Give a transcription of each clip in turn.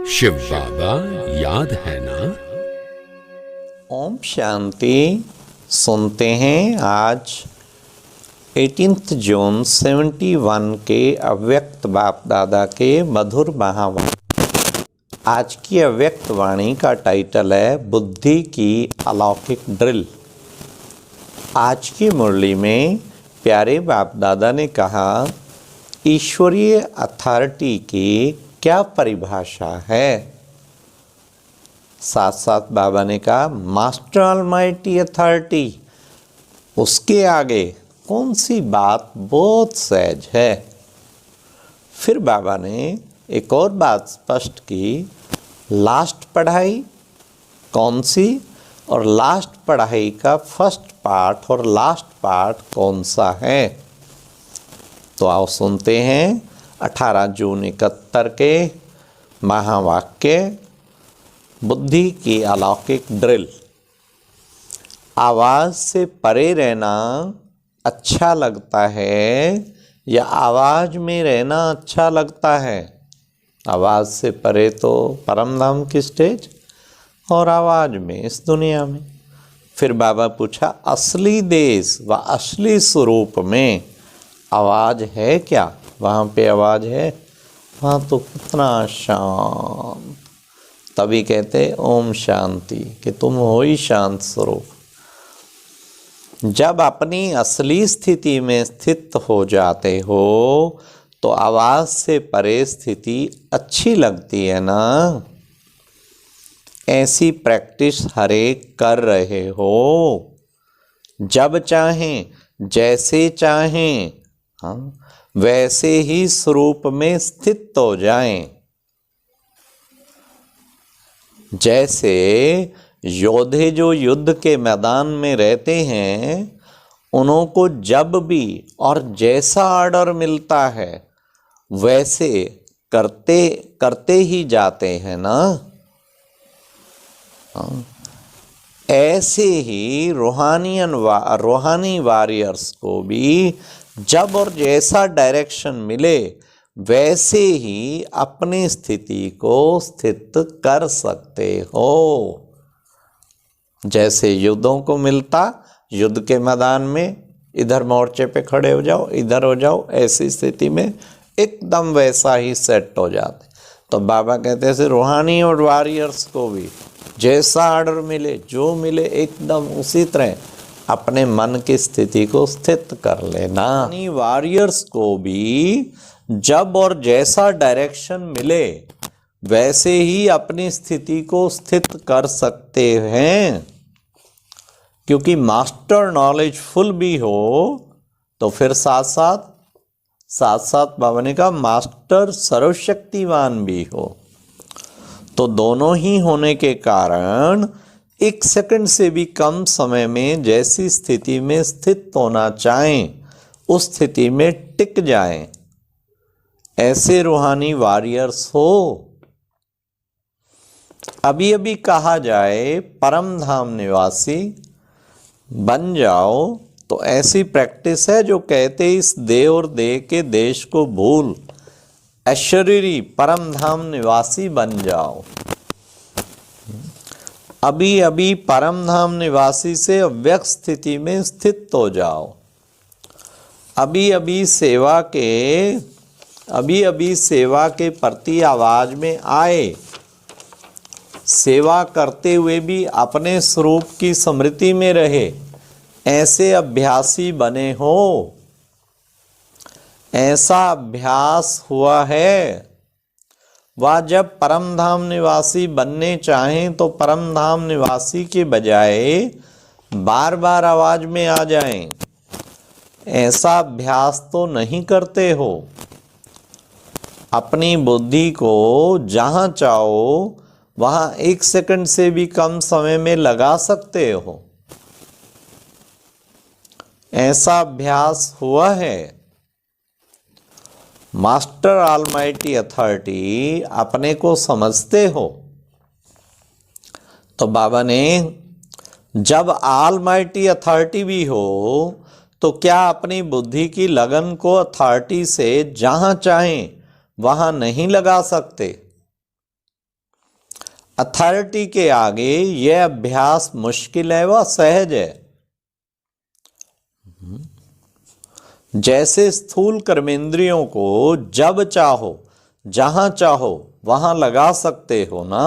शिव बाबा याद है ना। ओम शांति। सुनते हैं आज 18 जून 71 के अव्यक्त बाप दादा के मधुर महावाणी। आज की अव्यक्त वाणी का टाइटल है बुद्धि की अलौकिक ड्रिल। आज की मुरली में प्यारे बाप दादा ने कहा ईश्वरीय अथॉरिटी की क्या परिभाषा है। साथ साथ बाबा ने कहा मास्टर ऑलमाइटी अथॉरिटी, उसके आगे कौन सी बात बहुत सहज है। फिर बाबा ने एक और बात स्पष्ट की, लास्ट पढ़ाई कौन सी और लास्ट पढ़ाई का फर्स्ट पार्ट और लास्ट पार्ट कौन सा है। तो आओ सुनते हैं 18 जून 71 के महावाक्य बुद्धि की अलौकिक ड्रिल। आवाज़ से परे रहना अच्छा लगता है या आवाज़ में रहना अच्छा लगता है। आवाज़ से परे तो परम धाम की स्टेज और आवाज़ में इस दुनिया में। फिर बाबा पूछा असली देश व असली स्वरूप में आवाज़ है क्या। वहाँ पे आवाज़ है, वहाँ तो कितना शांत। तभी कहते ओम शांति कि तुम हो ही शांत स्वरूप। जब अपनी असली स्थिति में स्थित हो जाते हो तो आवाज़ से परे स्थिति अच्छी लगती है ना। ऐसी प्रैक्टिस हर एक कर रहे हो। जब चाहें जैसे चाहें हम वैसे ही स्वरूप में स्थित हो जाएं। जैसे योद्धे जो युद्ध के मैदान में रहते हैं, उन्हों को जब भी और जैसा ऑर्डर मिलता है वैसे करते ही जाते हैं ना। ऐसे ही रूहानी वॉरियर्स को भी जब और जैसा डायरेक्शन मिले वैसे ही अपनी स्थिति को स्थित कर सकते हो। जैसे युद्धों को मिलता, युद्ध के मैदान में इधर मोर्चे पे खड़े हो जाओ, इधर हो जाओ, ऐसी स्थिति में एकदम वैसा ही सेट हो जाते। तो बाबा कहते हैं रूहानी और वॉरियर्स को भी जैसा ऑर्डर मिले, जो मिले एकदम उसी तरह अपने मन की स्थिति को स्थित कर लेना। वॉरियर्स को भी जब और जैसा डायरेक्शन मिले वैसे ही अपनी स्थिति को स्थित कर सकते हैं। क्योंकि मास्टर नॉलेजफुल भी हो तो फिर साथ साथ बाबा ने कहा मास्टर सर्वशक्तिवान भी हो। तो दोनों ही होने के कारण 1 सेकंड से भी कम समय में जैसी स्थिति में स्थित होना चाहें उस स्थिति में टिक जाएं। ऐसे रूहानी वॉरियर्स हो। अभी कहा जाए परम धाम निवासी बन जाओ तो ऐसी प्रैक्टिस है जो कहते इस देह और देह के देश को भूल अशरीरी परम धाम निवासी बन जाओ। अभी परम धाम निवासी से अव्यक्त स्थिति में स्थित हो जाओ। अभी सेवा के प्रति आवाज में आए। सेवा करते हुए भी अपने स्वरूप की स्मृति में रहे, ऐसे अभ्यासी बने हो। ऐसा अभ्यास हुआ है। वह जब परम धाम निवासी बनने चाहें तो परम धाम निवासी के बजाय बार बार आवाज में आ जाएं। ऐसा अभ्यास तो नहीं करते हो। अपनी बुद्धि को जहाँ चाहो वहाँ 1 सेकंड से भी कम समय में लगा सकते हो। ऐसा अभ्यास हुआ है। मास्टर ऑलमाइटी अथॉरिटी अपने को समझते हो। तो बाबा ने जब ऑलमाइटी अथॉरिटी भी हो तो क्या अपनी बुद्धि की लगन को अथॉरिटी से जहाँ चाहें वहाँ नहीं लगा सकते। अथॉरिटी के आगे यह अभ्यास मुश्किल है व सहज है। जैसे स्थूल कर्मेंद्रियों को जब चाहो जहां चाहो वहां लगा सकते हो ना,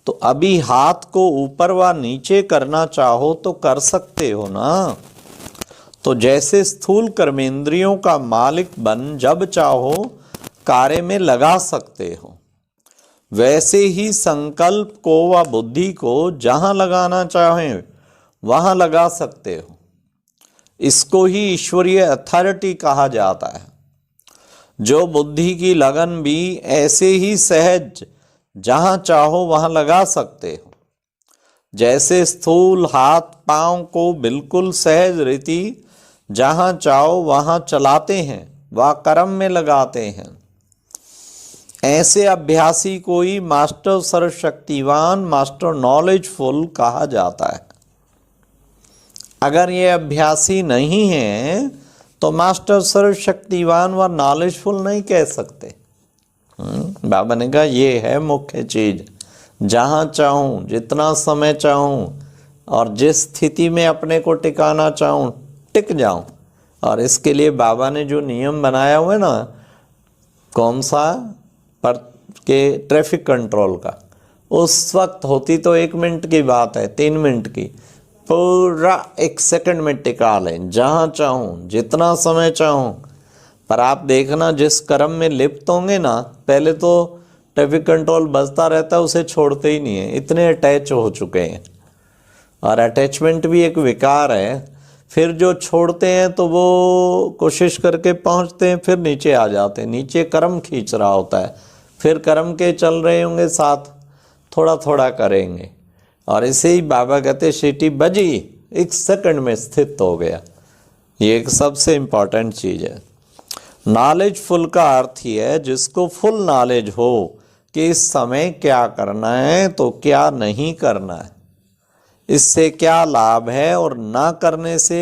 तो अभी हाथ को ऊपर व नीचे करना चाहो तो कर सकते हो ना। तो जैसे स्थूल कर्मेंद्रियों का मालिक बन जब चाहो कार्य में लगा सकते हो, वैसे ही संकल्प को व बुद्धि को जहां लगाना चाहें वहां लगा सकते हो। इसको ही ईश्वरीय अथॉरिटी कहा जाता है। जो बुद्धि की लगन भी ऐसे ही सहज जहां चाहो वहां लगा सकते हो। जैसे स्थूल हाथ पांव को बिल्कुल सहज रीति जहां चाहो वहां चलाते हैं व कर्म में लगाते हैं, ऐसे अभ्यासी को ही मास्टर सर्वशक्तिवान, मास्टर नॉलेजफुल कहा जाता है। अगर ये अभ्यासी नहीं है तो मास्टर सर्वशक्तिवान व नॉलेजफुल नहीं कह सकते। बाबा ने कहा ये है मुख्य चीज। जहाँ चाहूँ, जितना समय चाहूँ और जिस स्थिति में अपने को टिकाना चाहूँ टिक जाऊँ। और इसके लिए बाबा ने जो नियम बनाया हुआ है ना, कौन सा, पर के ट्रैफिक कंट्रोल का, उस वक्त होती तो 1 मिनट की बात है, 3 मिनट की, पूरा 1 सेकंड में टिका लें, जहाँ चाहूँ जितना समय चाहूँ। पर आप देखना जिस कर्म में लिप्त होंगे ना, पहले तो ट्रैफिक कंट्रोल बजता रहता है, उसे छोड़ते ही नहीं है, इतने अटैच हो चुके हैं। और अटैचमेंट भी एक विकार है। फिर जो छोड़ते हैं तो वो कोशिश करके पहुंचते हैं, फिर नीचे आ जाते हैं, नीचे कर्म खींच रहा होता है, फिर कर्म के चल रहे होंगे साथ, थोड़ा थोड़ा करेंगे। और इसे ही बाबा कहते सीटी बजी 1 सेकंड में स्थित हो गया। ये एक सबसे इम्पॉर्टेंट चीज़ है। नॉलेजफुल का अर्थ ही है जिसको फुल नॉलेज हो कि इस समय क्या करना है तो क्या नहीं करना है, इससे क्या लाभ है और ना करने से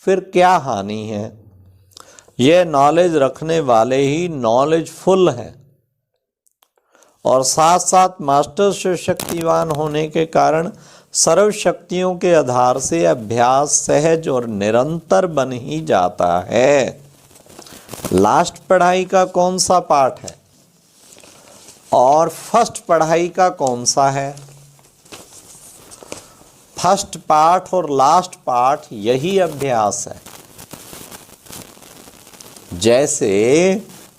फिर क्या हानि है। यह नॉलेज रखने वाले ही नॉलेजफुल हैं। और साथ साथ मास्टर से शक्तिवान होने के कारण सर्व शक्तियों के आधार से अभ्यास सहज और निरंतर बन ही जाता है। लास्ट पढ़ाई का कौन सा पाठ है और फर्स्ट पढ़ाई का कौन सा है? फर्स्ट पार्ट और लास्ट पार्ट यही अभ्यास है। जैसे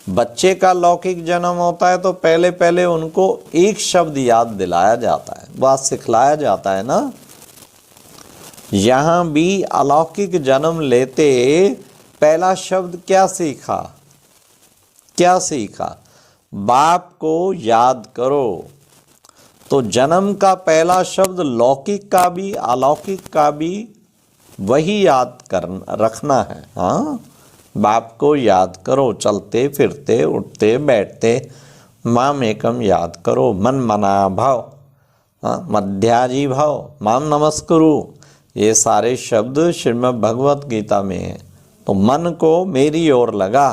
बच्चे का लौकिक जन्म होता है तो पहले पहले उनको एक शब्द याद दिलाया जाता है, बात सिखलाया जाता है ना। यहां भी अलौकिक जन्म लेते पहला शब्द क्या सीखा? क्या सीखा? बाप को याद करो। तो जन्म का पहला शब्द लौकिक का भी अलौकिक का भी वही याद रखना है। हाँ, बाप को याद करो, चलते फिरते उठते बैठते माम एकम याद करो, मन मना भाव, हाँ, मध्याजी भाव, माम नमस्कुरु, ये सारे शब्द श्रीमद् भगवत गीता में हैं। तो मन को मेरी ओर लगा,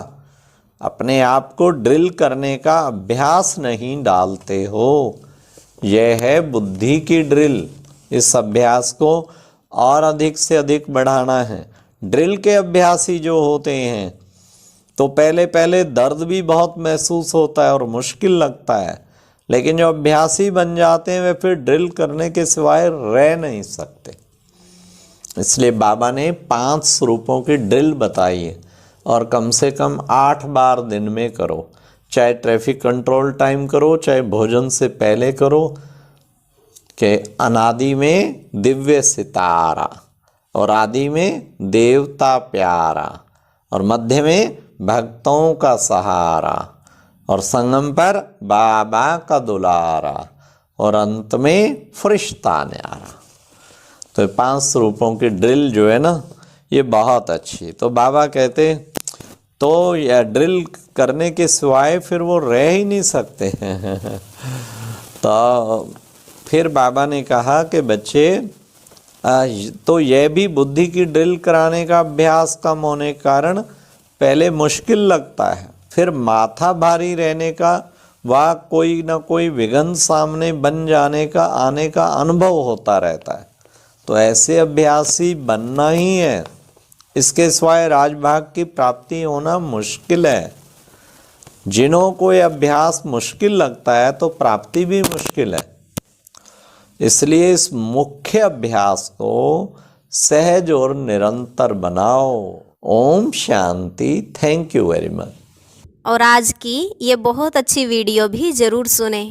अपने आप को ड्रिल करने का अभ्यास नहीं डालते हो। यह है बुद्धि की ड्रिल। इस अभ्यास को और अधिक से अधिक बढ़ाना है। ड्रिल के अभ्यासी जो होते हैं तो पहले पहले दर्द भी बहुत महसूस होता है और मुश्किल लगता है, लेकिन जो अभ्यासी बन जाते हैं वे फिर ड्रिल करने के सिवाय रह नहीं सकते। इसलिए बाबा ने 5 स्वरूपों की ड्रिल बताई है और कम से कम 8 बार दिन में करो। चाहे ट्रैफिक कंट्रोल टाइम करो, चाहे भोजन से पहले करो। कि अनादि में दिव्य सितारा और आदि में देवता प्यारा और मध्य में भक्तों का सहारा और संगम पर बाबा का दुलारा और अंत में फरिश्ता न्यारा। तो 5 स्वरूपों की ड्रिल जो है ना, ये बहुत अच्छी। तो बाबा कहते तो यह ड्रिल करने के सिवाय फिर वो रह ही नहीं सकते हैं। तो फिर बाबा ने कहा कि बच्चे तो यह भी बुद्धि की ड्रिल कराने का अभ्यास कम होने के कारण पहले मुश्किल लगता है, फिर माथा भारी रहने का वह कोई ना कोई विघ्न सामने बन जाने का आने का अनुभव होता रहता है। तो ऐसे अभ्यासी बनना ही है, इसके सिवाय राजभाग की प्राप्ति होना मुश्किल है। जिन्हों को ये अभ्यास मुश्किल लगता है तो प्राप्ति भी मुश्किल है। इसलिए इस मुख्य अभ्यास को सहज और निरंतर बनाओ। ओम शांति। Thank you very much. और आज की ये बहुत अच्छी वीडियो भी ज़रूर सुने।